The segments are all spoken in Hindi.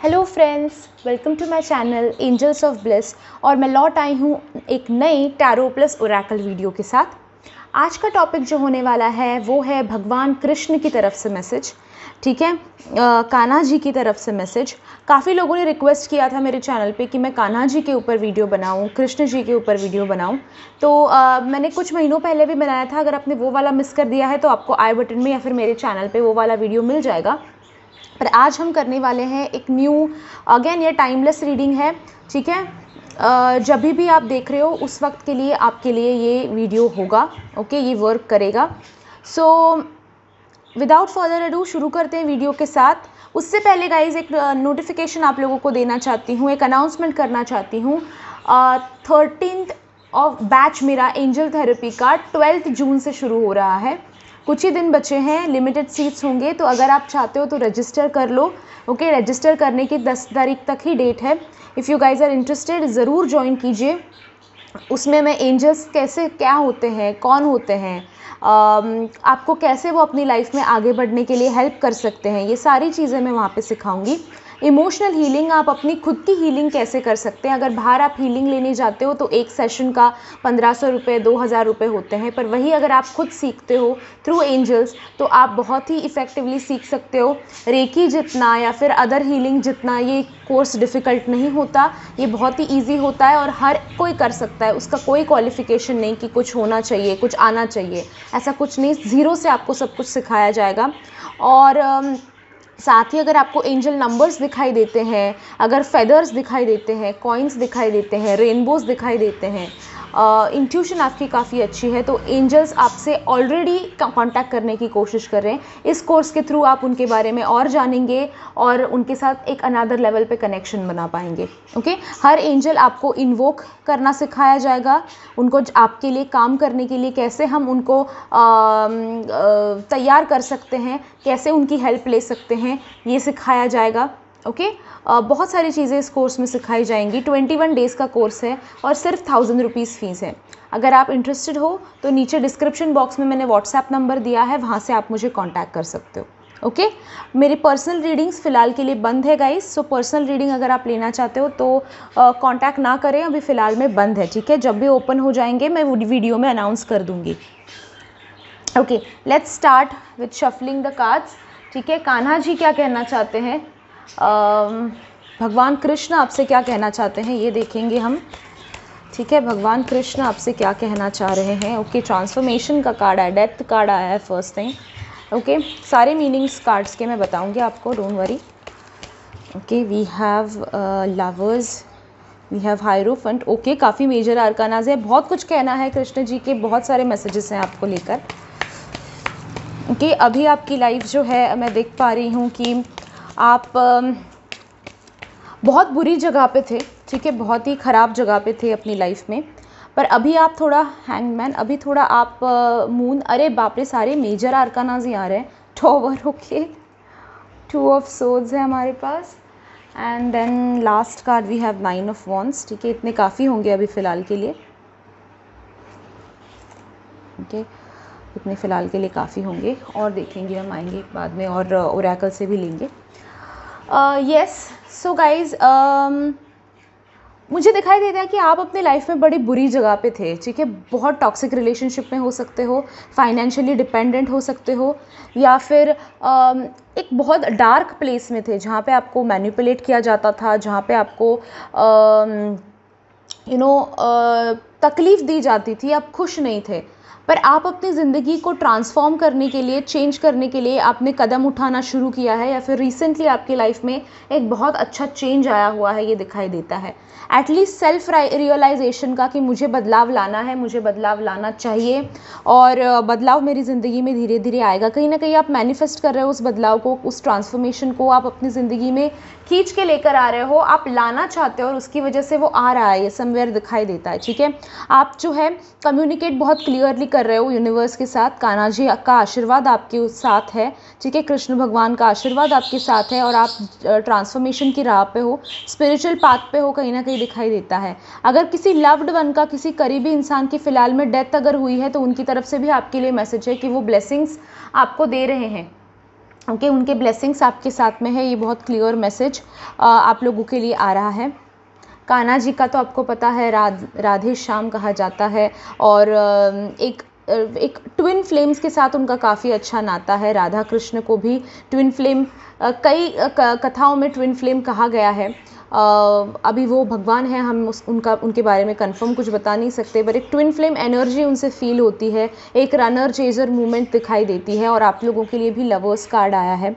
Hello friends, welcome to my channel Angels of Bliss. और मैं लौट आई हूँ एक नई टैरो प्लस ओरेकल वीडियो के साथ। आज का टॉपिक जो होने वाला है वो है भगवान कृष्ण की तरफ से मैसेज। ठीक है, कान्हा जी की तरफ से मैसेज। काफ़ी लोगों ने रिक्वेस्ट किया था मेरे चैनल पे कि मैं कान्हा जी के ऊपर वीडियो बनाऊं, कृष्ण जी के ऊपर वीडियो बनाऊं। तो मैंने कुछ महीनों पहले भी बनाया था। अगर आपने वो वाला मिस कर दिया है तो आपको आई बटन में या फिर मेरे चैनल पे वो वाला वीडियो मिल जाएगा। पर आज हम करने वाले हैं एक न्यू, अगेन ये टाइमलेस रीडिंग है। ठीक है, जब भी आप देख रहे हो उस वक्त के लिए आपके लिए ये वीडियो होगा। ओके, ये वर्क करेगा। सो विदाउट फर्दर अडू शुरू करते हैं वीडियो के साथ। उससे पहले गाइज एक नोटिफिकेशन आप लोगों को देना चाहती हूँ, एक अनाउंसमेंट करना चाहती हूँ। 13th ऑफ बैच मेरा एंजल थेरेपी का 12 जून से शुरू हो रहा है। कुछ ही दिन बचे हैं, लिमिटेड सीट्स होंगे, तो अगर आप चाहते हो तो रजिस्टर कर लो। ओके, रजिस्टर करने की 10 तारीख तक ही डेट है। If you guys are interested ज़रूर ज्वाइन कीजिए। उसमें मैं एंजल्स कैसे, क्या होते हैं, कौन होते हैं, आपको कैसे वो अपनी लाइफ में आगे बढ़ने के लिए हेल्प कर सकते हैं, ये सारी चीज़ें मैं वहाँ पे सिखाऊंगी। इमोशनल हीलिंग, आप अपनी खुद की हीलिंग कैसे कर सकते हैं। अगर बाहर आप हीलिंग लेने जाते हो तो एक सेशन का 1500 रुपये 2000 रुपये होते हैं, पर वही अगर आप खुद सीखते हो थ्रू एंजल्स तो आप बहुत ही इफ़ेक्टिवली सीख सकते हो। रेकी जितना या फिर अदर हीलिंग जितना ये कोर्स डिफ़िकल्ट नहीं होता, ये बहुत ही ईजी होता है और हर कोई कर सकता है। उसका कोई क्वालिफ़िकेशन नहीं कि कुछ होना चाहिए, कुछ आना चाहिए, ऐसा कुछ नहीं। ज़ीरो से आपको सब कुछ सिखाया जाएगा। और साथ ही अगर आपको एंजल नंबर्स दिखाई देते हैं, अगर फेदर्स दिखाई देते हैं, कॉइन्स दिखाई देते हैं, रेनबोज दिखाई देते हैं, इंट्यूशन आपकी काफ़ी अच्छी है, तो एंजल्स आपसे ऑलरेडी कांटेक्ट करने की कोशिश कर रहे हैं। इस कोर्स के थ्रू आप उनके बारे में और जानेंगे और उनके साथ एक अनदर लेवल पे कनेक्शन बना पाएंगे। ओके, हर एंजल आपको इन्वोक करना सिखाया जाएगा। उनको आपके लिए काम करने के लिए कैसे हम उनको तैयार कर सकते हैं, कैसे उनकी हेल्प ले सकते हैं, ये सिखाया जाएगा। ओके, बहुत सारी चीज़ें इस कोर्स में सिखाई जाएंगी। 21 डेज़ का कोर्स है और सिर्फ 1000 रुपीज़ फ़ीस है। अगर आप इंटरेस्टेड हो तो नीचे डिस्क्रिप्शन बॉक्स में मैंने व्हाट्सएप नंबर दिया है, वहाँ से आप मुझे कांटेक्ट कर सकते हो। ओके, मेरी पर्सनल रीडिंग्स फ़िलहाल के लिए बंद है गाइस। सो पर्सनल रीडिंग अगर आप लेना चाहते हो तो कांटेक्ट ना करें, अभी फ़िलहाल में बंद है। ठीक है, जब भी ओपन हो जाएंगे मैं वीडियो में अनाउंस कर दूँगी। Okay, let's start with shuffling the cards. ठीक है, कान्हा जी क्या कहना चाहते हैं, भगवान कृष्ण आपसे क्या कहना चाहते हैं, ये देखेंगे हम। ठीक है, भगवान कृष्ण आपसे क्या कहना चाह रहे हैं। ओके, ट्रांसफॉर्मेशन का कार्ड है, डेथ कार्ड आया है फर्स्ट थिंग। ओके, सारे मीनिंग्स कार्ड्स के मैं बताऊंगी आपको, don't worry. Okay, we have lovers, we have hierophant. Okay, काफ़ी मेजर आर्कानाज है, बहुत कुछ कहना है कृष्ण जी के, बहुत सारे मैसेजेस हैं आपको लेकर। ओके, अभी आपकी लाइफ जो है मैं देख पा रही हूँ कि आप बहुत बुरी जगह पे थे। ठीक है, बहुत ही ख़राब जगह पे थे अपनी लाइफ में, पर अभी आप थोड़ा हैंगमैन, अभी थोड़ा आप मून, अरे बाप रे, सारे मेजर आर्कानाज ही आ रहे हैं। टॉवर, ओके, 2 ऑफ सोर्ड्स है हमारे पास, and then last card we have 9 of wands. ठीक है, इतने काफ़ी होंगे अभी फ़िलहाल के लिए। ओके, इतने फ़िलहाल के लिए काफ़ी होंगे, और देखेंगे हम, आएंगे बाद में और ओरेकल से भी लेंगे। यस, सो गाइज, मुझे दिखाई देता है कि आप अपने लाइफ में बड़ी बुरी जगह पे थे। ठीक है, बहुत टॉक्सिक रिलेशनशिप में हो सकते हो, फाइनेंशियली डिपेंडेंट हो सकते हो, या फिर एक बहुत डार्क प्लेस में थे जहाँ पे आपको मैनिपुलेट किया जाता था, जहाँ पे आपको तकलीफ़ दी जाती थी, आप खुश नहीं थे। पर आप अपनी ज़िंदगी को ट्रांसफॉर्म करने के लिए, चेंज करने के लिए आपने कदम उठाना शुरू किया है, या फिर रिसेंटली आपकी लाइफ में एक बहुत अच्छा चेंज आया हुआ है, ये दिखाई देता है। एटलीस्ट सेल्फ रियलाइजेशन का कि मुझे बदलाव लाना है, मुझे बदलाव लाना चाहिए, और बदलाव मेरी ज़िंदगी में धीरे धीरे आएगा। कहीं ना कहीं आप मैनिफेस्ट कर रहे हो उस बदलाव को, उस ट्रांसफॉर्मेशन को आप अपनी ज़िंदगी में खींच के लेकर आ रहे हो, आप लाना चाहते हो और उसकी वजह से वो आ रहा है, ये समवेयर दिखाई देता है। ठीक है, आप जो है कम्युनिकेट बहुत क्लियरली कर रहे हो यूनिवर्स के साथ। कान्हा जी का आशीर्वाद आपके साथ है। ठीक है, कृष्ण भगवान का आशीर्वाद आपके साथ है, और आप ट्रांसफॉर्मेशन की राह पे हो, स्पिरिचुअल पाथ पे हो, कहीं ना कहीं दिखाई देता है। अगर किसी लव्ड वन का, किसी करीबी इंसान की फ़िलहाल में डेथ अगर हुई है तो उनकी तरफ से भी आपके लिए मैसेज है कि वो ब्लेसिंग्स आपको दे रहे हैं। ओके, उनके ब्लेसिंग्स आपके साथ में है, ये बहुत क्लियर मैसेज आप लोगों के लिए आ रहा है। कान्हा जी का तो आपको पता है राधे श्याम कहा जाता है, और एक ट्विन फ्लेम्स के साथ उनका काफ़ी अच्छा नाता है। राधा कृष्ण को भी ट्विन फ्लेम, कई कथाओं में ट्विन फ्लेम कहा गया है। अभी वो भगवान है, हम उनके बारे में कंफर्म कुछ बता नहीं सकते, पर एक ट्विन फ्लेम एनर्जी उनसे फील होती है, एक रनर चेजर मूवमेंट दिखाई देती है, और आप लोगों के लिए भी लवर्स कार्ड आया है।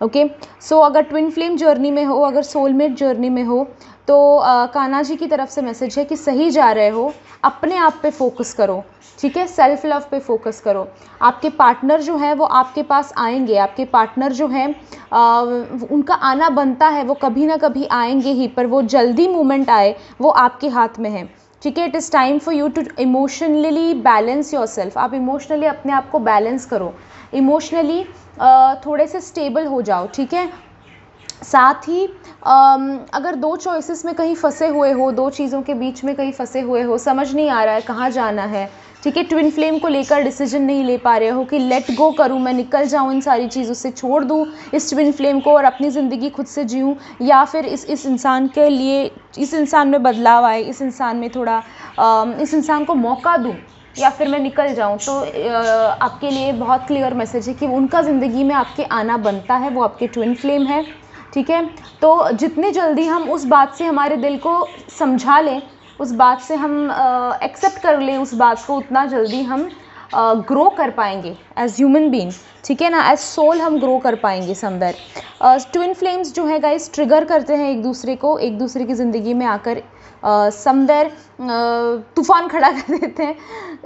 ओके, सो अगर ट्विन फ्लेम जर्नी में हो, अगर सोलमेट जर्नी में हो, तो कान्हा जी की तरफ से मैसेज है कि सही जा रहे हो, अपने आप पे फोकस करो, ठीक है, सेल्फ लव पे फोकस करो। आपके पार्टनर जो है वो आपके पास आएंगे, आपके पार्टनर जो है उनका आना बनता है, वो कभी ना कभी आएंगे ही, पर वो जल्दी मूवमेंट आए वो आपके हाथ में है, ठीक है। It is time for you to emotionally balance yourself. आप इमोशनली अपने आप को बैलेंस करो, इमोशनली थोड़े से स्टेबल हो जाओ, ठीक है। साथ ही अगर दो चॉइसेस में कहीं फंसे हुए हो, दो चीज़ों के बीच में कहीं फंसे हुए हो, समझ नहीं आ रहा है कहाँ जाना है, ठीक है, ट्विन फ्लेम को लेकर डिसीजन नहीं ले पा रहे हो कि लेट गो करूँ, मैं निकल जाऊँ इन सारी चीज़ों से, छोड़ दूँ इस ट्विन फ्लेम को और अपनी ज़िंदगी खुद से जीऊँ, या फिर इस इंसान के लिए, इस इंसान में बदलाव आए, इस इंसान में थोड़ा इस इंसान को मौका दूँ, या फिर मैं निकल जाऊं। तो आपके लिए बहुत क्लियर मैसेज है कि उनका ज़िंदगी में आपके आना बनता है, वो आपके ट्विन फ्लेम है, ठीक है। तो जितने जल्दी हम उस बात से हमारे दिल को समझा लें, उस बात से हम एक्सेप्ट कर लें उस बात को, उतना जल्दी हम ग्रो कर पाएंगे एज ह्यूमन बीइंग, ठीक है ना, एज सोल हम ग्रो कर पाएंगे समवेयर। ट्विन फ्लेम्स जो है गाइस ट्रिगर करते हैं एक दूसरे को, एक दूसरे की ज़िंदगी में आकर समवेयर तूफान खड़ा कर देते हैं,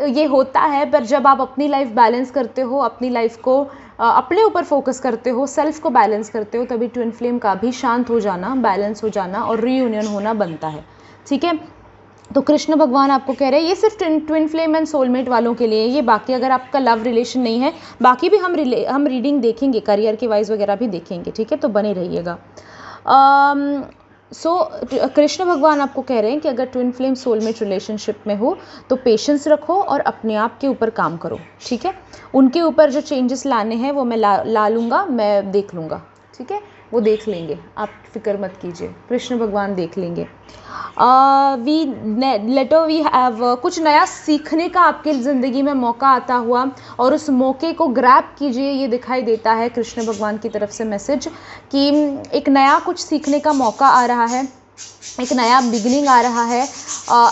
ये होता है। पर जब आप अपनी लाइफ बैलेंस करते हो, अपनी लाइफ को अपने ऊपर फोकस करते हो, सेल्फ को बैलेंस करते हो, तभी ट्विन फ्लेम का भी शांत हो जाना, बैलेंस हो जाना और रीयूनियन होना बनता है, ठीक है। तो कृष्ण भगवान आपको कह रहे हैं ये सिर्फ ट्विन फ्लेम एंड सोलमेट वालों के लिए, ये बाकी अगर आपका लव रिलेशन नहीं है, बाकी भी हम रीडिंग देखेंगे, करियर के वाइज वगैरह भी देखेंगे, ठीक है, तो बने रहिएगा। सो कृष्ण भगवान आपको कह रहे हैं कि अगर ट्विन फ्लेम सोलमेट रिलेशनशिप में हो तो पेशेंस रखो और अपने आप के ऊपर काम करो, ठीक है। उनके ऊपर जो चेंजेस लाने हैं वो मैं ला लूँगा, मैं देख लूँगा, ठीक है, वो देख लेंगे, आप फिक्र मत कीजिए, कृष्ण भगवान देख लेंगे। वी हैव कुछ नया सीखने का आपके ज़िंदगी में मौका आता हुआ, और उस मौके को ग्रैब कीजिए, ये दिखाई देता है कृष्ण भगवान की तरफ से मैसेज कि एक नया कुछ सीखने का मौका आ रहा है, एक नया बिगिनिंग आ रहा है।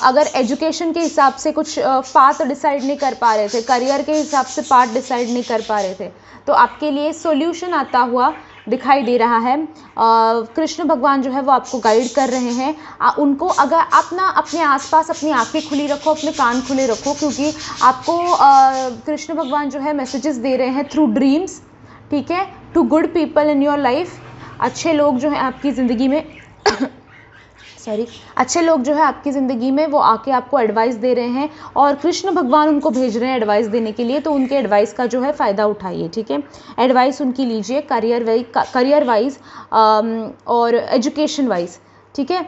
अगर एजुकेशन के हिसाब से कुछ पाथ डिसाइड नहीं कर पा रहे थे, करियर के हिसाब से पाथ डिसाइड नहीं कर पा रहे थे, तो आपके लिए सॉल्यूशन आता हुआ दिखाई दे रहा है। कृष्ण भगवान जो है वो आपको गाइड कर रहे हैं। उनको अगर आप ना अपने आसपास अपनी आंखें खुली रखो, अपने कान खुले रखो, क्योंकि आपको कृष्ण भगवान जो है मैसेजेस दे रहे हैं थ्रू ड्रीम्स, ठीक है, to good people in your life. अच्छे लोग जो हैं आपकी ज़िंदगी में अच्छे लोग जो है आपकी ज़िंदगी में वो आके आपको एडवाइस दे रहे हैं, और कृष्ण भगवान उनको भेज रहे हैं एडवाइस देने के लिए, तो उनके एडवाइस का जो है फ़ायदा उठाइए, ठीक है, एडवाइस उनकी लीजिए, करियर वाइज और एजुकेशन वाइज, ठीक है।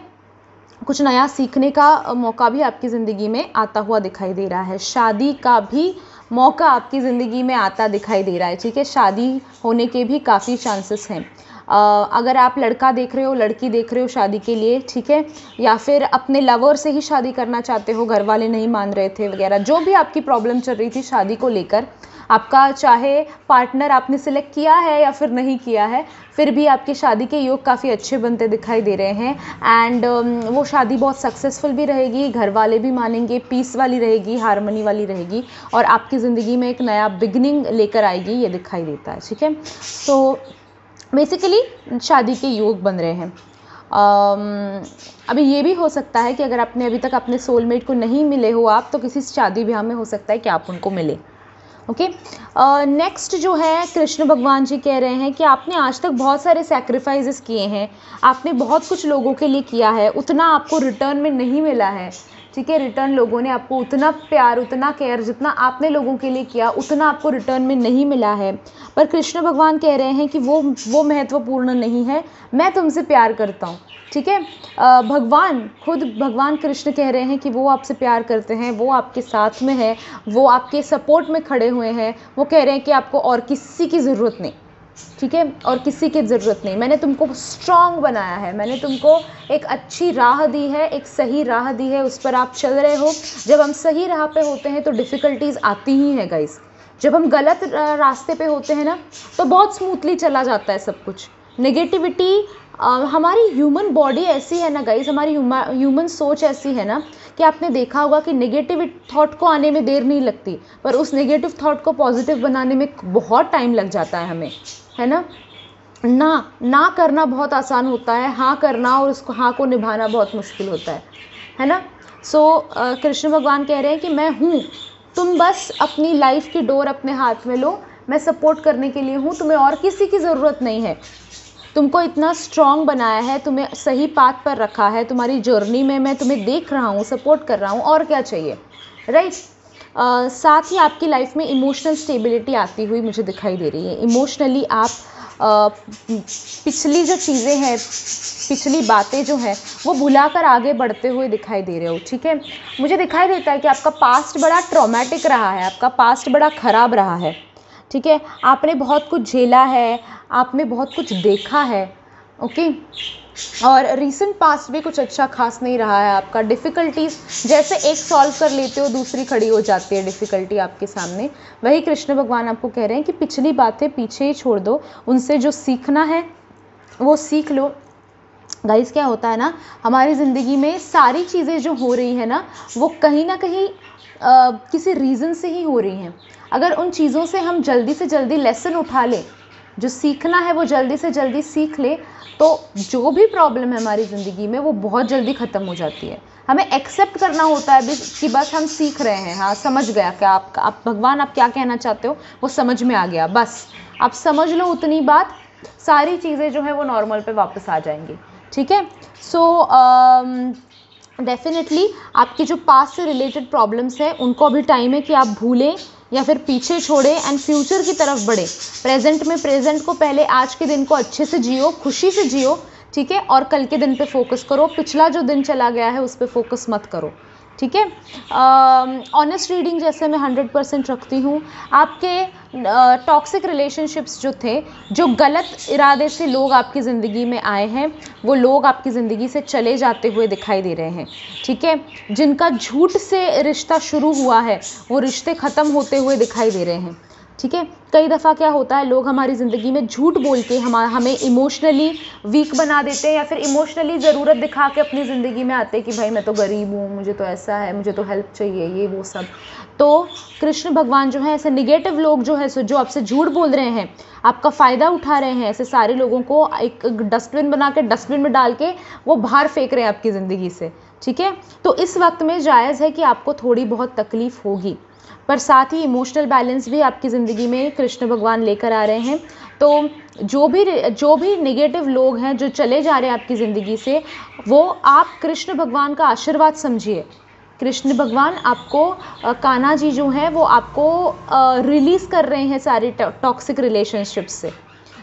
कुछ नया सीखने का मौका भी आपकी ज़िंदगी में आता हुआ दिखाई दे रहा है, शादी का भी मौका आपकी ज़िंदगी में आता दिखाई दे रहा है, ठीक है, शादी होने के भी काफ़ी चांसेस हैं। अगर आप लड़का देख रहे हो, लड़की देख रहे हो शादी के लिए, ठीक है, या फिर अपने लवर से ही शादी करना चाहते हो, घर वाले नहीं मान रहे थे वगैरह, जो भी आपकी प्रॉब्लम चल रही थी शादी को लेकर, आपका चाहे पार्टनर आपने सिलेक्ट किया है या फिर नहीं किया है, फिर भी आपकी शादी के योग काफ़ी अच्छे बनते दिखाई दे रहे हैं। एंड वो शादी बहुत सक्सेसफुल भी रहेगी, घर वाले भी मानेंगे, पीस वाली रहेगी, हारमोनी वाली रहेगी, और आपकी ज़िंदगी में एक नया बिगनिंग लेकर आएगी, ये दिखाई देता है, ठीक है। तो बेसिकली शादी के योग बन रहे हैं। अभी ये भी हो सकता है कि अगर आपने अभी तक अपने सोलमेट को नहीं मिले हो आप, तो किसी शादी ब्याह में हो सकता है कि आप उनको मिले, ओके। नेक्स्ट जो है कृष्ण भगवान जी कह रहे हैं कि आपने आज तक बहुत सारे सैक्रिफाइसेस किए हैं, आपने बहुत कुछ लोगों के लिए किया है, उतना आपको रिटर्न में नहीं मिला है, ठीक है, रिटर्न लोगों ने आपको उतना प्यार, उतना केयर जितना आपने लोगों के लिए किया, उतना आपको रिटर्न में नहीं मिला है। पर कृष्ण भगवान कह रहे हैं कि वो महत्वपूर्ण नहीं है, मैं तुमसे प्यार करता हूँ, ठीक है। खुद भगवान कृष्ण कह रहे हैं कि वो आपसे प्यार करते हैं, वो आपके साथ में है, वो आपके सपोर्ट में खड़े हुए हैं, वो कह रहे हैं कि आपको और किसी की ज़रूरत नहीं, ठीक है, और किसी की ज़रूरत नहीं। मैंने तुमको स्ट्रॉन्ग बनाया है, मैंने तुमको एक अच्छी राह दी है, एक सही राह दी है, उस पर आप चल रहे हो। जब हम सही राह पे होते हैं तो डिफ़िकल्टीज़ आती ही हैं गाइस। जब हम गलत रास्ते पे होते हैं ना तो बहुत स्मूथली चला जाता है सब कुछ। नेगेटिविटी, हमारी ह्यूमन बॉडी ऐसी है ना गाइस, हमारी ह्यूमन सोच ऐसी है ना कि आपने देखा होगा कि नेगेटिव थॉट को आने में देर नहीं लगती, पर उस नेगेटिव थॉट को पॉजिटिव बनाने में बहुत टाइम लग जाता है हमें, है ना। ना करना बहुत आसान होता है, हाँ करना और उसको हाँ को निभाना बहुत मुश्किल होता है ना। सो कृष्ण भगवान कह रहे हैं कि मैं हूँ, तुम बस अपनी लाइफ की डोर अपने हाथ में लो, मैं सपोर्ट करने के लिए हूँ, तुम्हें और किसी की ज़रूरत नहीं है। तुमको इतना स्ट्रॉन्ग बनाया है, तुम्हें सही पाथ पर रखा है, तुम्हारी जर्नी में मैं तुम्हें देख रहा हूँ, सपोर्ट कर रहा हूँ, और क्या चाहिए, राइट। साथ ही आपकी लाइफ में इमोशनल स्टेबिलिटी आती हुई मुझे दिखाई दे रही है। इमोशनली आप पिछली जो चीज़ें हैं, पिछली बातें जो हैं वो भुलाकर आगे बढ़ते हुए दिखाई दे रहे हो, ठीक है। मुझे दिखाई देता है कि आपका पास्ट बड़ा ट्रॉमेटिक रहा है, आपका पास्ट बड़ा ख़राब रहा है, ठीक है। आपने बहुत कुछ झेला है, आपने बहुत कुछ देखा है, ओके। और रीसेंट पास्ट भी कुछ अच्छा खास नहीं रहा है आपका। डिफ़िकल्टीज़ जैसे एक सॉल्व कर लेते हो दूसरी खड़ी हो जाती है डिफ़िकल्टी आपके सामने। वही कृष्ण भगवान आपको कह रहे हैं कि पिछली बातें पीछे ही छोड़ दो, उनसे जो सीखना है वो सीख लो। गाइस क्या होता है ना, हमारी ज़िंदगी में सारी चीज़ें जो हो रही है ना वो कहीं ना कहीं किसी रीज़न से ही हो रही हैं। अगर उन चीज़ों से हम जल्दी से जल्दी लेसन उठा लें, जो सीखना है वो जल्दी से जल्दी सीख ले, तो जो भी प्रॉब्लम है हमारी ज़िंदगी में वो बहुत जल्दी ख़त्म हो जाती है। हमें एक्सेप्ट करना होता है कि बस हम सीख रहे हैं, हाँ समझ गया क्या आप भगवान आप क्या कहना चाहते हो वो समझ में आ गया, बस आप समझ लो उतनी बात, सारी चीज़ें जो है वो नॉर्मल पे वापस आ जाएंगी, ठीक है। सो डेफिनेटली आपकी जो पास्ट से रिलेटेड प्रॉब्लम्स हैं उनको अभी टाइम है कि आप भूलें या फिर पीछे छोड़ें एंड फ्यूचर की तरफ बढ़ें। प्रेजेंट में प्रेजेंट को पहले आज के दिन को अच्छे से जियो, खुशी से जियो, ठीक है, और कल के दिन पे फोकस करो। पिछला जो दिन चला गया है उस पर फोकस मत करो, ठीक है। ऑनेस्ट रीडिंग जैसे मैं 100% रखती हूँ। आपके टॉक्सिक रिलेशनशिप्स जो थे, जो गलत इरादे से लोग आपकी ज़िंदगी में आए हैं, वो लोग आपकी ज़िंदगी से चले जाते हुए दिखाई दे रहे हैं, ठीक है। जिनका झूठ से रिश्ता शुरू हुआ है वो रिश्ते ख़त्म होते हुए दिखाई दे रहे हैं, ठीक है। कई दफ़ा क्या होता है, लोग हमारी ज़िंदगी में झूठ बोल के हमें इमोशनली वीक बना देते हैं, या फिर इमोशनली ज़रूरत दिखा के अपनी ज़िंदगी में आते हैं कि भाई मैं तो गरीब हूँ, मुझे तो ऐसा है, मुझे तो हेल्प चाहिए, ये वो सब। तो कृष्ण भगवान जो है, ऐसे निगेटिव लोग जो है जो आपसे झूठ बोल रहे हैं, आपका फ़ायदा उठा रहे हैं, ऐसे सारे लोगों को एक डस्टबिन बना के डस्टबिन में डाल के वो बाहर फेंक रहे हैं आपकी ज़िंदगी से, ठीक है। तो इस वक्त में जायज़ है कि आपको थोड़ी बहुत तकलीफ़ होगी, पर साथ ही इमोशनल बैलेंस भी आपकी ज़िंदगी में कृष्ण भगवान लेकर आ रहे हैं। तो जो भी नेगेटिव लोग हैं जो चले जा रहे हैं आपकी ज़िंदगी से, वो आप कृष्ण भगवान का आशीर्वाद समझिए। कृष्ण भगवान आपको कान्हा जी जो हैं वो आपको रिलीज़ कर रहे हैं सारी टॉक्सिक रिलेशनशिप्स से,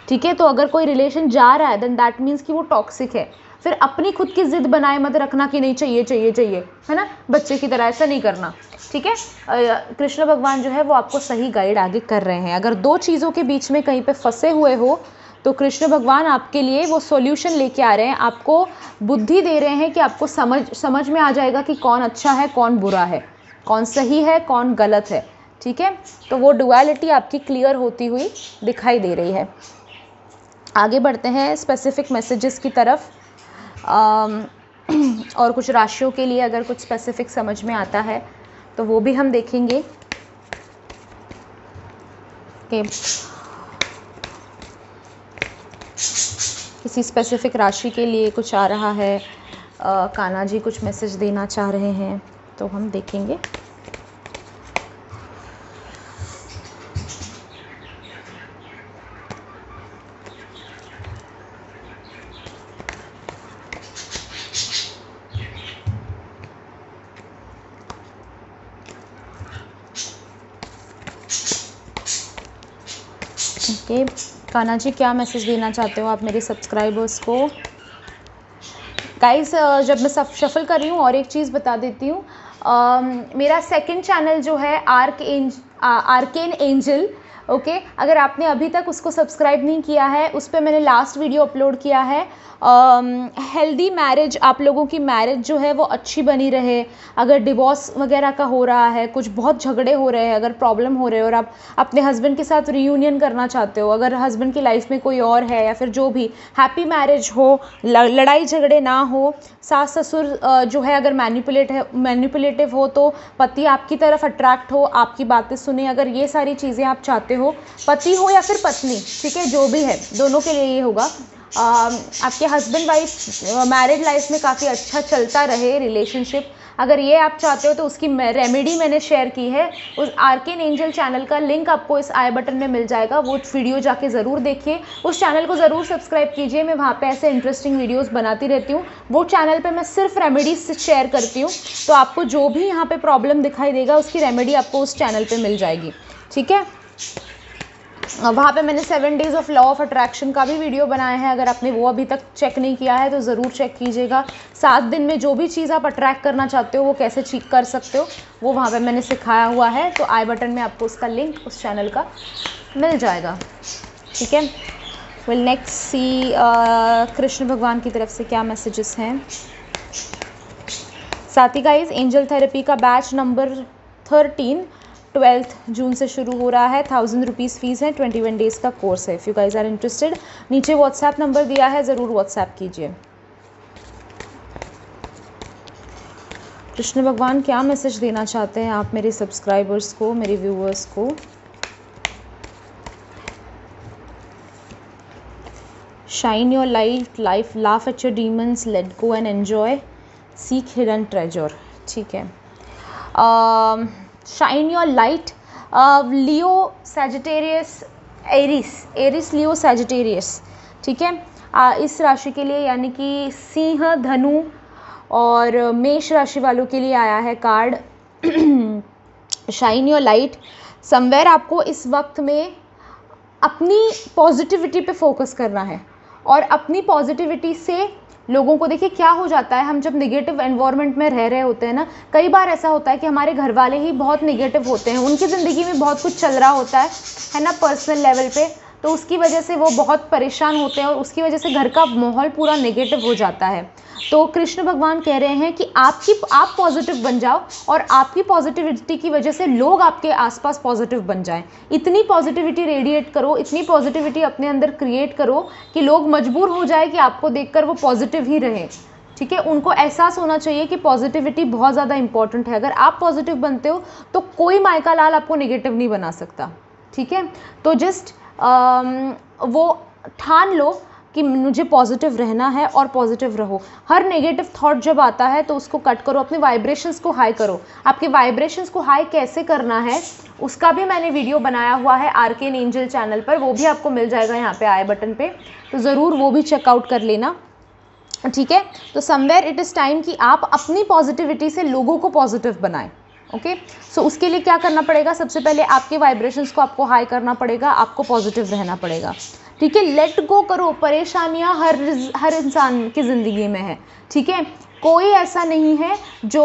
ठीक है। तो अगर कोई रिलेशन जा रहा है देन दैट मीन्स कि वो टॉक्सिक है। फिर अपनी खुद की ज़िद बनाए मत रखना कि नहीं चाहिए चाहिए चाहिए, है ना, बच्चे की तरह ऐसा नहीं करना, ठीक है। कृष्ण भगवान जो है वो आपको सही गाइड आगे कर रहे हैं। अगर दो चीज़ों के बीच में कहीं पे फंसे हुए हो तो कृष्ण भगवान आपके लिए वो सॉल्यूशन लेके आ रहे हैं, आपको बुद्धि दे रहे हैं कि आपको समझ में आ जाएगा कि कौन अच्छा है, कौन बुरा है, कौन सही है, कौन गलत है, ठीक है। तो वो डुअलिटी आपकी क्लियर होती हुई दिखाई दे रही है। आगे बढ़ते हैं स्पेसिफिक मैसेजेस की तरफ। और कुछ राशियों के लिए अगर कुछ स्पेसिफिक समझ में आता है तो वो भी हम देखेंगे कि किसी स्पेसिफिक राशि के लिए कुछ आ रहा है, कान्हा जी कुछ मैसेज देना चाह रहे हैं, तो हम देखेंगे। ओके, कान्हा जी क्या मैसेज देना चाहते हो आप मेरे सब्सक्राइबर्स को। गाइस जब मैं सब शफल कर रही हूँ और एक चीज़ बता देती हूँ, मेरा सेकंड चैनल जो है आर्केन एंजल। ओके, अगर आपने अभी तक उसको सब्सक्राइब नहीं किया है, उस पर मैंने लास्ट वीडियो अपलोड किया है। हेल्दी मैरिज, आप लोगों की मैरिज जो है वो अच्छी बनी रहे। अगर डिवोर्स वगैरह का हो रहा है, कुछ बहुत झगड़े हो रहे हैं, अगर प्रॉब्लम हो रहे हो और आप अपने हस्बैंड के साथ रीयूनियन करना चाहते हो, अगर हस्बैंड की लाइफ में कोई और है या फिर जो भी, हैप्पी मैरिज हो, लड़ाई झगड़े ना हो, सास ससुर जो है अगर मैनिपुलेटिव हो तो पति आपकी तरफ अट्रैक्ट हो, आपकी बातें सुने, अगर ये सारी चीज़ें आप चाहते हो, पति हो या फिर पत्नी, ठीक है, जो भी है, दोनों के लिए ये होगा। आपके हस्बैंड वाइफ मैरिड लाइफ में काफ़ी अच्छा चलता रहे रिलेशनशिप, अगर ये आप चाहते हो तो उसकी रेमेडी मैंने शेयर की है। उस आर्केन एंजल चैनल का लिंक आपको इस आई बटन में मिल जाएगा, वो वीडियो जाके ज़रूर देखिए, उस चैनल को ज़रूर सब्सक्राइब कीजिए। मैं वहाँ पे ऐसे इंटरेस्टिंग वीडियोस बनाती रहती हूँ। वो चैनल पे मैं सिर्फ रेमेडीज शेयर करती हूँ, तो आपको जो भी यहाँ पे प्रॉब्लम दिखाई देगा उसकी रेमेडी आपको उस चैनल पर मिल जाएगी, ठीक है। वहाँ पे मैंने 7 days of law of attraction का भी वीडियो बनाया है, अगर आपने वो अभी तक चेक नहीं किया है तो ज़रूर चेक कीजिएगा। 7 दिन में जो भी चीज़ आप अट्रैक्ट करना चाहते हो वो कैसे चेक कर सकते हो, वो वहाँ पे मैंने सिखाया हुआ है, तो आई बटन में आपको उसका लिंक उस चैनल का मिल जाएगा, ठीक है। विल नेक्स्ट सी कृष्ण भगवान की तरफ से क्या मैसेजेस हैं। साथ ही गाइस, एंजल थेरेपी का बैच नंबर 13 12 जून से शुरू हो रहा है। 1000 रुपीज़ फ़ीस है, 21 डेज़ का कोर्स है। If you guys are interested, नीचे व्हाट्सएप नंबर दिया है, ज़रूर व्हाट्सएप कीजिए। कृष्ण भगवान क्या मैसेज देना चाहते हैं आप मेरे सब्सक्राइबर्स को, मेरे व्यूअर्स को। Shine your light, life, laugh at your demons, let go and enjoy, seek hidden treasure, ठीक है। Shine your light, Leo Sagittarius Aries Leo Sagittarius, ठीक है। इस राशि के लिए यानी कि सिंह, धनु और मेष राशि वालों के लिए आया है card shine your light. Somewhere आपको इस वक्त में अपनी पॉजिटिविटी पे फोकस करना है और अपनी पॉजिटिविटी से लोगों को, देखिए क्या हो जाता है, हम जब निगेटिव एनवायरनमेंट में रह रहे होते हैं ना, कई बार ऐसा होता है कि हमारे घर वाले ही बहुत निगेटिव होते हैं, उनकी ज़िंदगी में बहुत कुछ चल रहा होता है ना, पर्सनल लेवल पे, तो उसकी वजह से वो बहुत परेशान होते हैं और उसकी वजह से घर का माहौल पूरा नेगेटिव हो जाता है। तो कृष्ण भगवान कह रहे हैं कि आप पॉजिटिव बन जाओ और आपकी पॉजिटिविटी की वजह से लोग आपके आसपास पॉजिटिव बन जाएं। इतनी पॉजिटिविटी रेडिएट करो, इतनी पॉजिटिविटी अपने अंदर क्रिएट करो कि लोग मजबूर हो जाए कि आपको देखकर वो पॉजिटिव ही रहे, ठीक है। उनको एहसास होना चाहिए कि पॉजिटिविटी बहुत ज़्यादा इंपॉर्टेंट है। अगर आप पॉजिटिव बनते हो तो कोई मायका लाल आपको नेगेटिव नहीं बना सकता, ठीक है। तो जस्ट वो ठान लो कि मुझे पॉजिटिव रहना है और पॉजिटिव रहो। हर नेगेटिव थॉट जब आता है तो उसको कट करो, अपने वाइब्रेशंस को हाई करो। आपके वाइब्रेशंस को हाई कैसे करना है उसका भी मैंने वीडियो बनाया हुआ है आर्केन एंजल चैनल पर, वो भी आपको मिल जाएगा यहाँ पे आई बटन पे, तो ज़रूर वो भी चेकआउट कर लेना, ठीक है। तो समवेयर इट इज़ टाइम कि आप अपनी पॉजिटिविटी से लोगों को पॉजिटिव बनाएं, ओके। सो उसके लिए क्या करना पड़ेगा, सबसे पहले आपके वाइब्रेशंस को आपको हाई करना पड़ेगा, आपको पॉजिटिव रहना पड़ेगा, ठीक है। लेट गो करो, परेशानियां हर इंसान की ज़िंदगी में है, ठीक है। कोई ऐसा नहीं है जो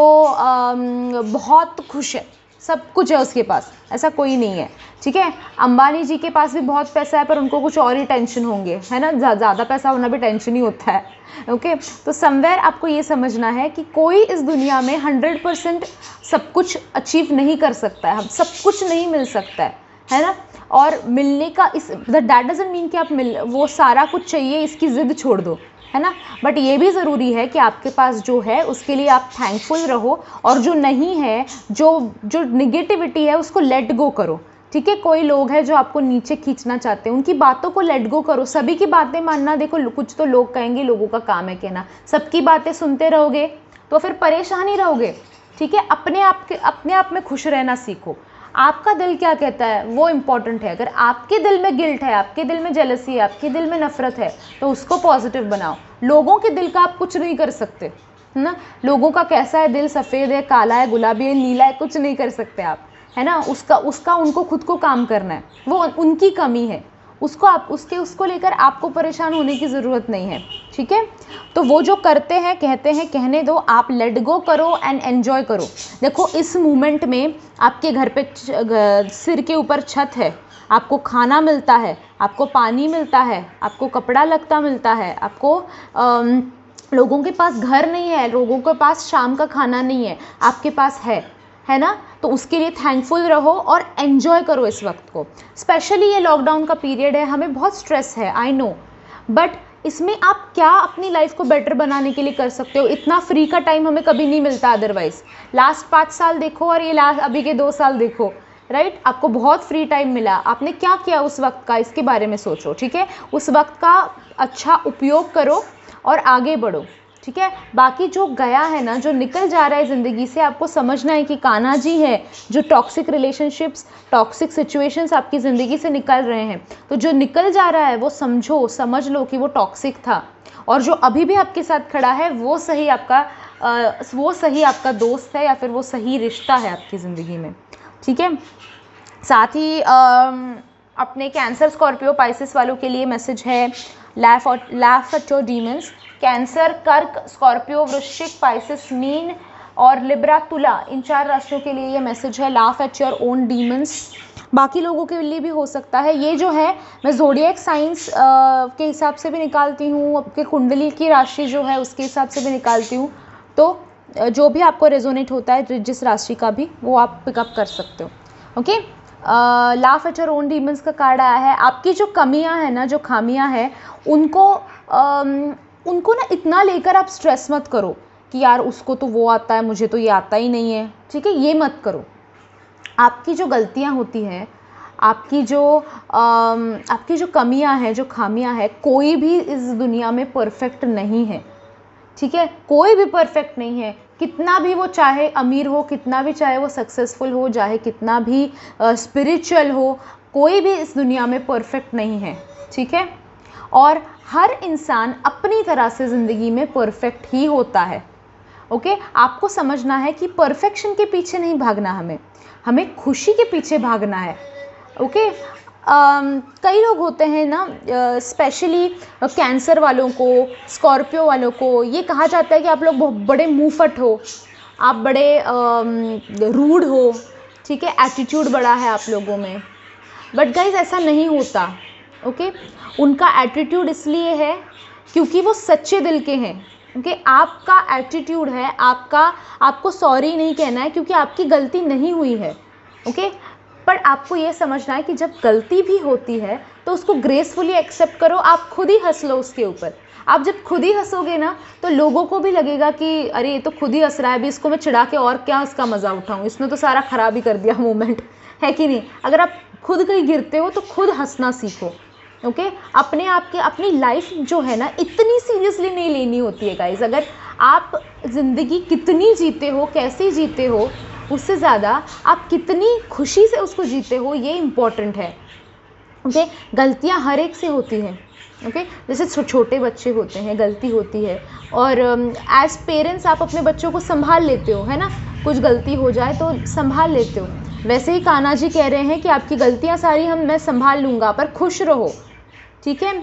बहुत खुश है, सब कुछ है उसके पास, ऐसा कोई नहीं है, ठीक है। अंबानी जी के पास भी बहुत पैसा है पर उनको कुछ और ही टेंशन होंगे, है ना, ज़्यादा पैसा होना भी टेंशन ही होता है, ओके। तो समवेयर आपको ये समझना है कि कोई इस दुनिया में 100% सब कुछ अचीव नहीं कर सकता है, हम सब कुछ नहीं मिल सकता है ना। और मिलने का इस दैट डजंट मीन कि आप वो सारा कुछ चाहिए इसकी ज़िद छोड़ दो, है ना। बट ये भी ज़रूरी है कि आपके पास जो है उसके लिए आप थैंकफुल रहो, और जो नहीं है, जो निगेटिविटी है उसको लेट गो करो, ठीक है। कोई लोग हैं जो आपको नीचे खींचना चाहते हैं, उनकी बातों को लेट गो करो। सभी की बातें मानना, देखो कुछ तो लोग कहेंगे, लोगों का काम है कहना, सबकी बातें सुनते रहोगे तो फिर परेशान ही रहोगे, ठीक है। अपने आप में खुश रहना सीखो। आपका दिल क्या कहता है वो इम्पॉर्टेंट है। अगर आपके दिल में गिल्ट है, आपके दिल में जेलसी है, आपके दिल में नफरत है, तो उसको पॉजिटिव बनाओ। लोगों के दिल का आप कुछ नहीं कर सकते, है ना। लोगों का कैसा है दिल, सफ़ेद है, काला है, गुलाबी है, नीला है, कुछ नहीं कर सकते आप, है ना। उसका उनको खुद को काम करना है, वो उनकी कमी है, उसको लेकर आपको परेशान होने की ज़रूरत नहीं है, ठीक है। तो वो जो करते हैं कहते हैं कहने दो, आप लेट गो करो एंड एन्जॉय करो। देखो इस मोमेंट में आपके घर पे सिर के ऊपर छत है, आपको खाना मिलता है, आपको पानी मिलता है, आपको कपड़ा लत्ता मिलता है, आपको लोगों के पास घर नहीं है, लोगों के पास शाम का खाना नहीं है, आपके पास है ना। तो उसके लिए थैंकफुल रहो और एन्जॉय करो इस वक्त को। स्पेशली ये लॉकडाउन का पीरियड है, हमें बहुत स्ट्रेस है, आई नो, बट इसमें आप क्या अपनी लाइफ को बेटर बनाने के लिए कर सकते हो। इतना फ्री का टाइम हमें कभी नहीं मिलता अदरवाइज़। लास्ट 5 साल देखो और ये अभी के 2 साल देखो, राइट। आपको बहुत फ्री टाइम मिला, आपने क्या किया उस वक्त का, इसके बारे में सोचो, ठीक है। उस वक्त का अच्छा उपयोग करो और आगे बढ़ो, ठीक है। बाकी जो गया है ना, जो निकल जा रहा है ज़िंदगी से, आपको समझना है कि कान्हा जी है जो टॉक्सिक रिलेशनशिप्स, टॉक्सिक सिचुएशंस आपकी ज़िंदगी से निकल रहे हैं। तो जो निकल जा रहा है वो समझ लो कि वो टॉक्सिक था, और जो अभी भी आपके साथ खड़ा है वो सही आपका दोस्त है, या फिर वो सही रिश्ता है आपकी ज़िंदगी में, ठीक है। साथ ही अपने कैंसर, स्कॉर्पियो, पाइसेस वालों के लिए मैसेज है, laugh at your demons. Cancer, कर्क, स्कॉर्पियो, वृश्चिक, पाइसेस, मीन और लिब्रा, तुला, इन 4 राशियों के लिए ये मैसेज है, laugh at your own demons. बाकी लोगों के लिए भी हो सकता है। ये जो है मैं ज़ोडिएक साइंस के हिसाब से भी निकालती हूँ, आपके कुंडली की राशि जो है उसके हिसाब से भी निकालती हूँ। तो जो भी आपको रेजोनेट होता है जिस राशि का भी, वो आप पिकअप कर सकते हो, okay. Laugh at your own demons का कार्ड आया है। आपकी जो कमियां हैं ना, जो खामियां हैं, उनको ना इतना लेकर आप स्ट्रेस मत करो कि यार उसको तो वो आता है, मुझे तो ये आता ही नहीं है, ठीक है। ये मत करो। आपकी जो गलतियां होती हैं, आपकी जो कमियां हैं, जो खामियां हैं, कोई भी इस दुनिया में परफेक्ट नहीं है, ठीक है। कोई भी परफेक्ट नहीं है। कितना भी वो चाहे अमीर हो, कितना भी चाहे वो सक्सेसफुल हो, चाहे कितना भी स्पिरिचुअल हो, कोई भी इस दुनिया में परफेक्ट नहीं है, ठीक है। और हर इंसान अपनी तरह से ज़िंदगी में परफेक्ट ही होता है, ओके। आपको समझना है कि परफेक्शन के पीछे नहीं भागना, हमें खुशी के पीछे भागना है, ओके। कई लोग होते हैं ना, स्पेशली कैंसर वालों को, स्कॉर्पियो वालों को ये कहा जाता है कि आप लोग बड़े मुंहफट हो, आप बड़े रूड हो, ठीक है, एटीट्यूड बड़ा है आप लोगों में। बट गाइज ऐसा नहीं होता, ओके। उनका एटीट्यूड इसलिए है क्योंकि वो सच्चे दिल के हैं, ओके। आपका एटीट्यूड है, आपको सॉरी नहीं कहना है क्योंकि आपकी गलती नहीं हुई है, ओके। पर आपको ये समझना है कि जब गलती भी होती है तो उसको ग्रेसफुली एक्सेप्ट करो। आप खुद ही हंस लो उसके ऊपर। आप जब खुद ही हंसोगे ना तो लोगों को भी लगेगा कि अरे ये तो खुद ही हंस रहा है, अभी इसको मैं चिढ़ा के और क्या इसका मज़ा उठाऊँ, इसने तो सारा ख़राब ही कर दिया मोमेंट, है कि नहीं। अगर आप खुद कहीं गिरते हो तो खुद हंसना सीखो, ओके। अपने आप के अपनी लाइफ जो है ना इतनी सीरियसली नहीं लेनी होती है गाइज। अगर आप ज़िंदगी कितनी जीते हो, कैसे जीते हो, उससे ज़्यादा आप कितनी खुशी से उसको जीते हो, ये इम्पॉर्टेंट है, ओके। गलतियाँ हर एक से होती हैं, ओके। जैसे छोटे बच्चे होते हैं, गलती होती है, और एज पेरेंट्स आप अपने बच्चों को संभाल लेते हो, है ना। कुछ गलती हो जाए तो संभाल लेते हो। वैसे ही कान्हा जी कह रहे हैं कि आपकी गलतियाँ सारी मैं संभाल लूँगा, पर खुश रहो, ठीक है।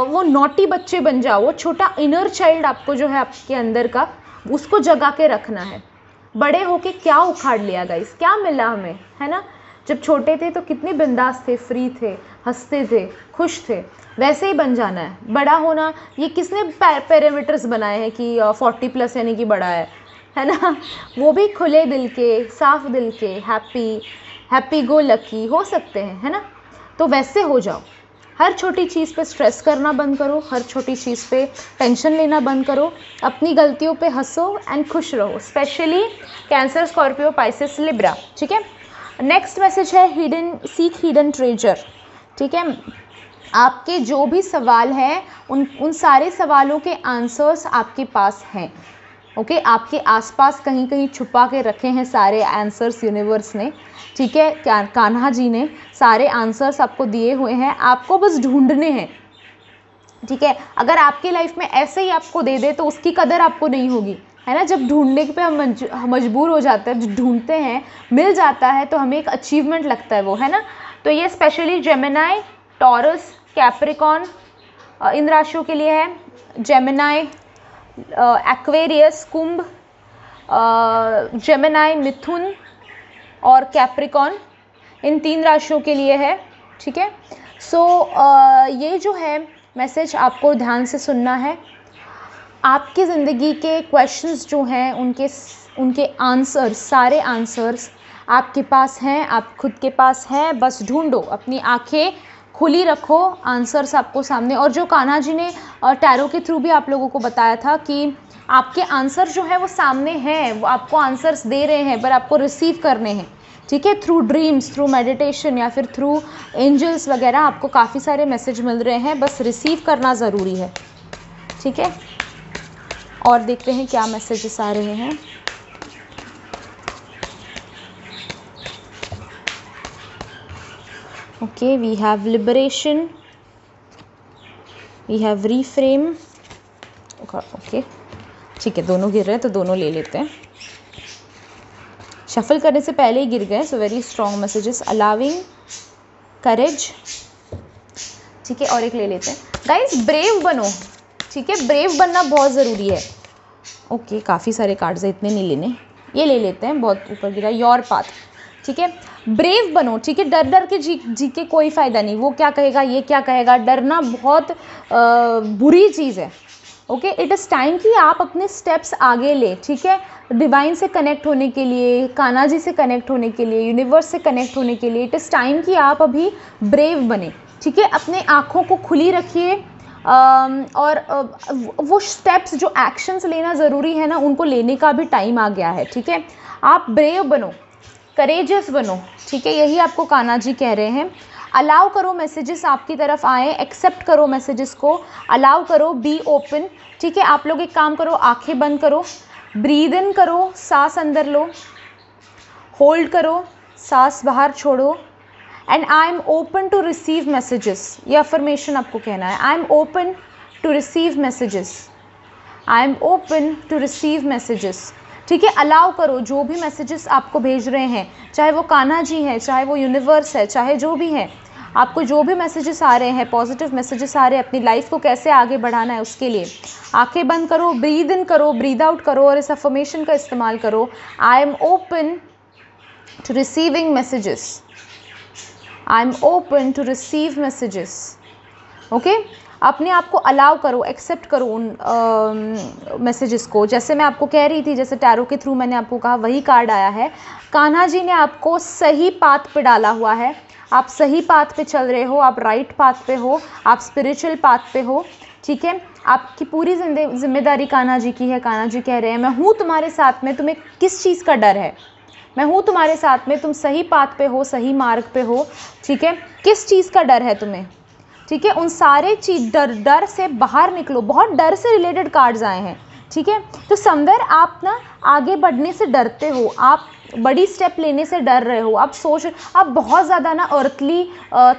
वो नॉटी बच्चे बन जाओ, वो छोटा इनर चाइल्ड आपको जो है आपके अंदर का, उसको जगा के रखना है। बड़े होके क्या उखाड़ लिया गाइस, क्या मिला हमें, है ना। जब छोटे थे तो कितने बिंदास थे, फ्री थे, हंसते थे, खुश थे। वैसे ही बन जाना है। बड़ा होना, ये किसने पैरामीटर्स बनाए हैं कि 40+ यानी कि बड़ा है ना। वो भी खुले दिल के, साफ दिल के, हैप्पी गो लकी हो सकते हैं, है ना। तो वैसे हो जाओ। हर छोटी चीज़ पे स्ट्रेस करना बंद करो, हर छोटी चीज़ पे टेंशन लेना बंद करो, अपनी गलतियों पे हंसो एंड खुश रहो। Specially cancer, Scorpio, Pisces, Libra, ठीक है। नेक्स्ट मैसेज है सीक हिडन ट्रेजर, ठीक है। आपके जो भी सवाल हैं उन सारे सवालों के आंसर्स आपके पास हैं, ओके। आपके आसपास कहीं कहीं छुपा के रखे हैं सारे आंसर्स यूनिवर्स ने, ठीक है। कान्हा जी ने सारे आंसर्स आपको दिए हुए हैं, आपको बस ढूंढने हैं, ठीक है। अगर आपके लाइफ में ऐसे ही आपको दे दे तो उसकी कदर आपको नहीं होगी, है ना। जब ढूंढने पे हम मजबूर हो जाते हैं, जब ढूंढते हैं मिल जाता है तो हमें एक अचीवमेंट लगता है वो, है ना। तो ये स्पेशली जेमिनाई, टॉरस, कैप्रिकॉन इन राशियों के लिए है, जेमिनाई, एक्वेरियस, कुंभ, जेमिनाई, मिथुन और कैप्रिकॉन इन 3 राशियों के लिए है। ठीक है, सो ये जो है मैसेज आपको ध्यान से सुनना है। आपकी ज़िंदगी के क्वेश्चंस जो हैं उनके आंसर्स, सारे आंसर्स आपके पास हैं, आप खुद के पास हैं, बस ढूंढो, अपनी आंखें खुली रखो, आंसर्स आपको सामने। और जो कान्हा जी ने टैरो के थ्रू भी आप लोगों को बताया था कि आपके आंसर जो है वो सामने हैं, वो आपको आंसर्स दे रहे हैं, पर आपको रिसीव करने हैं। ठीक है, थ्रू ड्रीम्स, थ्रू मेडिटेशन या फिर थ्रू एंजल्स वगैरह आपको काफ़ी सारे मैसेज मिल रहे हैं, बस रिसीव करना ज़रूरी है। ठीक है, और देखते हैं क्या मैसेजेस आ रहे हैं। Okay, we have liberation, we have reframe. Okay, ठीक है, दोनों गिर रहे हैं तो दोनों ले लेते हैं। शफल करने से पहले ही गिर गए, so very strong messages. Allowing, courage, ठीक है, और एक ले लेते हैं। गाइस ब्रेव बनो, ठीक है, ब्रेव बनना बहुत ज़रूरी है। ओके, काफ़ी सारे कार्ड्स हैं, इतने नहीं लेने, ये ले लेते हैं, बहुत ऊपर गिरा। योर पाथ, ठीक है, ब्रेव बनो। ठीक है, डर डर के जी के कोई फ़ायदा नहीं। वो क्या कहेगा, ये क्या कहेगा, डरना बहुत बुरी चीज़ है। ओके, इट इज़ टाइम कि आप अपने स्टेप्स आगे ले। ठीक है, डिवाइन से कनेक्ट होने के लिए, कान्हा जी से कनेक्ट होने के लिए, यूनिवर्स से कनेक्ट होने के लिए इट इज़ टाइम कि आप अभी ब्रेव बने। ठीक है, अपने आँखों को खुली रखिए, और वो स्टेप्स जो एक्शंस लेना ज़रूरी है ना, उनको लेने का भी टाइम आ गया है। ठीक है, आप ब्रेव बनो, करेजियस बनो। ठीक है, यही आपको कान्हा जी कह रहे हैं। अलाउ करो मैसेजेस आपकी तरफ आए, एक्सेप्ट करो मैसेजेस को, अलाउ करो, बी ओपन। ठीक है, आप लोग एक काम करो, आंखें बंद करो, ब्रीद इन करो, सांस अंदर लो, होल्ड करो, सांस बाहर छोड़ो, and I am open to receive messages. ये अफर्मेशन आपको कहना है, I am open to receive messages, I am open to receive messages. ठीक है, अलाउ करो, जो भी मैसेजेस आपको भेज रहे हैं, चाहे वो कान्हा जी हैं, चाहे वो यूनिवर्स है, चाहे जो भी है, आपको जो भी मैसेजेस आ रहे हैं, पॉजिटिव मैसेजेस आ रहे हैं, अपनी लाइफ को कैसे आगे बढ़ाना है उसके लिए आंखें बंद करो, ब्रीद इन करो, ब्रीद आउट करो, और इस अफर्मेशन का इस्तेमाल करो, I am open to receiving messages, I am open to receive messages. Okay, अपने आप को अलाउ करो, एक्सेप्ट करो उन मैसेजेस को। जैसे मैं आपको कह रही थी, जैसे टैरो के थ्रू मैंने आपको कहा, वही कार्ड आया है। कान्हा जी ने आपको सही पाथ पे डाला हुआ है, आप सही पाथ पे चल रहे हो, आप राइट पाथ पे हो, आप स्पिरिचुअल पाथ पे हो। ठीक है, आपकी पूरी जिम्मेदारी कान्हा जी की है। कान्हा जी कह रहे हैं, मैं हूँ तुम्हारे साथ में, तुम्हें किस चीज़ का डर है, मैं हूँ तुम्हारे साथ में, तुम सही पाथ पे हो, सही मार्ग पे हो। ठीक है, किस चीज़ का डर है तुम्हें। ठीक है, उन सारे चीज डर से बाहर निकलो। बहुत डर से रिलेटेड कार्ड्स आए हैं। ठीक है, तो समवेयर आप ना आगे बढ़ने से डरते हो, आप बड़ी स्टेप लेने से डर रहे हो, आप बहुत ज़्यादा ना अर्थली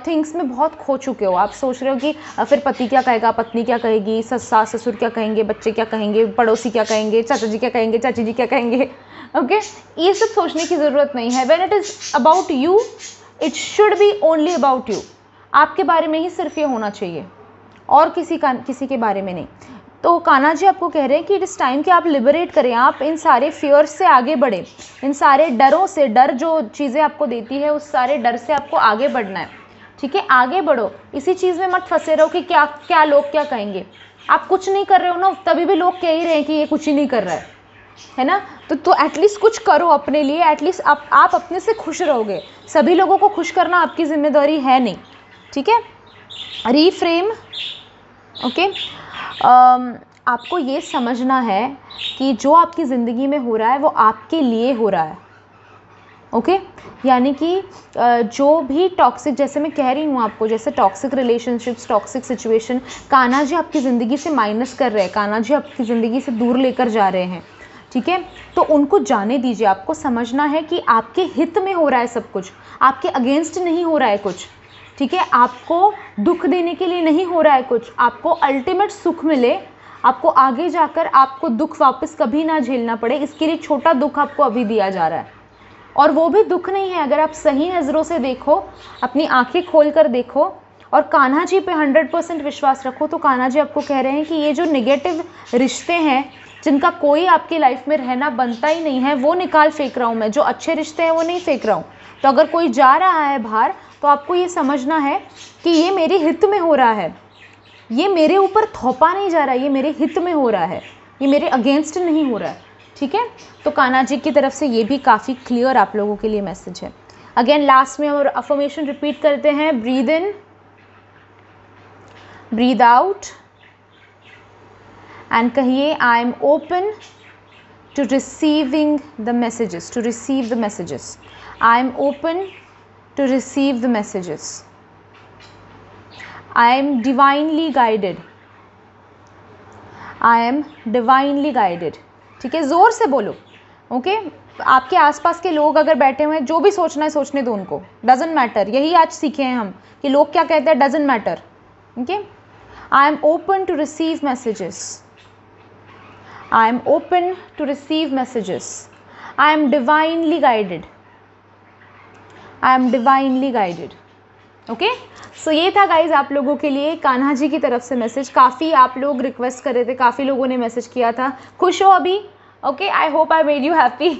थिंग्स में बहुत खो चुके हो। आप सोच रहे हो कि फिर पति क्या कहेगा, पत्नी क्या कहेगी, सास ससुर क्या कहेंगे, बच्चे क्या कहेंगे, पड़ोसी क्या कहेंगे, चाचा जी क्या कहेंगे, चाची जी क्या कहेंगे। ओके, ये सब सोचने की ज़रूरत नहीं है। When it is about you, it should be only about you. आपके बारे में ही सिर्फ ये होना चाहिए, और किसी के बारे में नहीं। तो कान्हा जी आपको कह रहे हैं कि इट इज़ टाइम कि आप लिबरेट करें, आप इन सारे फियर्स से आगे बढ़ें, इन सारे डरों से, डर जो चीज़ें आपको देती है उस सारे डर से आपको आगे बढ़ना है। ठीक है, आगे बढ़ो, इसी चीज़ में मत फंसे रहो कि क्या लोग क्या कहेंगे। आप कुछ नहीं कर रहे हो ना, तभी भी लोग कह ही रहे हैं कि ये कुछ ही नहीं कर रहा है ना। तो एटलीस्ट कुछ करो अपने लिए, एटलीस्ट आप अपने से खुश रहोगे। सभी लोगों को खुश करना आपकी जिम्मेदारी है नहीं। ठीक है, रीफ्रेम। ओके, आपको ये समझना है कि जो आपकी ज़िंदगी में हो रहा है वो आपके लिए हो रहा है। ओके, यानी कि जो भी टॉक्सिक, जैसे मैं कह रही हूँ आपको, जैसे toxic relationships, toxic situation Kanha ji आपकी ज़िंदगी से माइनस कर रहे हैं, कान्हा जी आपकी ज़िंदगी से दूर लेकर जा रहे हैं। ठीक है, तो उनको जाने दीजिए। आपको समझना है कि आपके हित में हो रहा है सब कुछ, आपके अगेंस्ट नहीं हो रहा है कुछ। ठीक है, आपको दुख देने के लिए नहीं हो रहा है कुछ, आपको अल्टीमेट सुख मिले, आपको आगे जाकर आपको दुख वापस कभी ना झेलना पड़े, इसके लिए छोटा दुख आपको अभी दिया जा रहा है। और वो भी दुख नहीं है, अगर आप सही नज़रों से देखो, अपनी आंखें खोल कर देखो, और कान्हा जी पे 100% विश्वास रखो। तो कान्हा जी आपको कह रहे हैं कि ये जो नेगेटिव रिश्ते हैं जिनका कोई आपकी लाइफ में रहना बनता ही नहीं है, वो निकाल फेंक रहा हूँ मैं। जो अच्छे रिश्ते हैं वो नहीं फेंक रहा हूँ। तो अगर कोई जा रहा है बाहर तो आपको ये समझना है कि ये मेरे हित में हो रहा है, ये मेरे ऊपर थोपा नहीं जा रहा है, ये मेरे हित में हो रहा है, ये मेरे अगेंस्ट नहीं हो रहा है। ठीक है, तो कान्हा जी की तरफ से ये भी काफ़ी क्लियर आप लोगों के लिए मैसेज है। अगेन लास्ट में हम अफर्मेशन रिपीट करते हैं, breathe in, breathe out and कहिए I am open to receiving the messages, to receive the messages. I am open to receive the messages. I am divinely guided. I am divinely guided. ठीक है, ज़ोर से बोलो। ओके, आपके आसपास के लोग अगर बैठे हुए हैं, जो भी सोचना है सोचने दो उनको, डजेंट मैटर। यही आज सीखे हैं हम कि लोग क्या कहते हैं, doesn't matter. Okay, I am open to receive messages, I am open to receive messages, I am divinely guided, I am divinely guided. Okay, so ये था गाइज आप लोगों के लिए कान्हा जी की तरफ से मैसेज। काफ़ी आप लोग रिक्वेस्ट कर रहे थे, काफ़ी लोगों ने मैसेज किया था। खुश हो अभी? Okay, I hope I made you happy.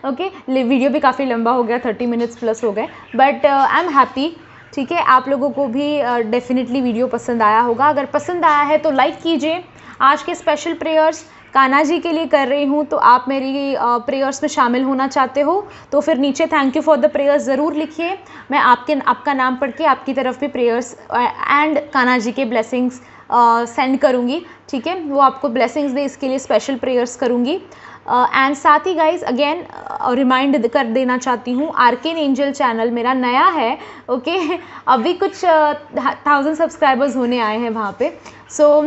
Okay, video भी काफ़ी लंबा हो गया, 30 मिनट्स प्लस हो गए, बट आई एम हैप्पी। ठीक है, आप लोगों को भी डेफिनेटली वीडियो पसंद आया होगा। अगर पसंद आया है तो लाइक कीजिए। आज के स्पेशल प्रेयर्स कान्हा जी के लिए कर रही हूँ, तो आप मेरी प्रेयर्स में शामिल होना चाहते हो तो फिर नीचे thank you for the prayers ज़रूर लिखिए। मैं आपका नाम पढ़ के आपकी तरफ भी प्रेयर्स एंड कान्हा जी के ब्लेसिंग्स सेंड करूँगी। ठीक है, वो आपको ब्लेसिंग्स दे, इसके लिए स्पेशल प्रेयर्स करूँगी। एंड साथ ही गाइज अगेन रिमाइंड कर देना चाहती हूँ, आर्केन एंजल चैनल मेरा नया है। ओके, अभी कुछ 1000 सब्सक्राइबर्स होने आए हैं वहाँ पे, सो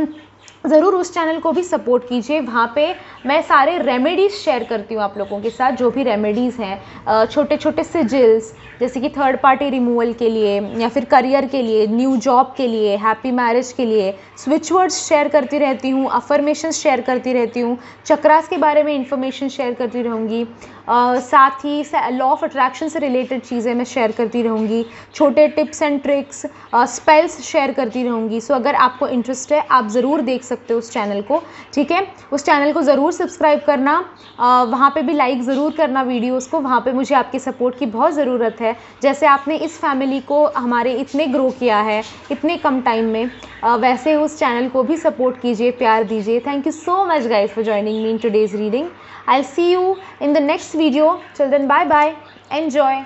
ज़रूर उस चैनल को भी सपोर्ट कीजिए। वहाँ पे मैं सारे रेमेडीज़ शेयर करती हूँ आप लोगों के साथ, जो भी रेमेडीज़ हैं, छोटे छोटे सिजिल्स जैसे कि थर्ड पार्टी रिमूवल के लिए या फिर करियर के लिए, न्यू जॉब के लिए, हैप्पी मैरिज के लिए, स्विच वर्ड्स शेयर करती रहती हूँ, अफर्मेशंस शेयर करती रहती हूँ, चक्रास के बारे में इंफॉर्मेशन शेयर करती रहूँगी। साथ ही लॉ ऑफ अट्रैक्शन से रिलेटेड चीज़ें मैं शेयर करती रहूँगी, छोटे tips and tricks, spells share करती रहूँगी। सो अगर आपको इंटरेस्ट है आप ज़रूर देख सकते हो उस चैनल को। ठीक है, उस चैनल को ज़रूर सब्सक्राइब करना, वहाँ पे भी लाइक ज़रूर करना वीडियोज़ को। वहाँ पे मुझे आपकी सपोर्ट की बहुत ज़रूरत है। जैसे आपने इस फैमिली को हमारे इतने ग्रो किया है इतने कम टाइम में, वैसे उस चैनल को भी सपोर्ट कीजिए, प्यार दीजिए। Thank you so much guys for joining me in today's reading. I'll see you in the next video. Till then, bye bye. Enjoy.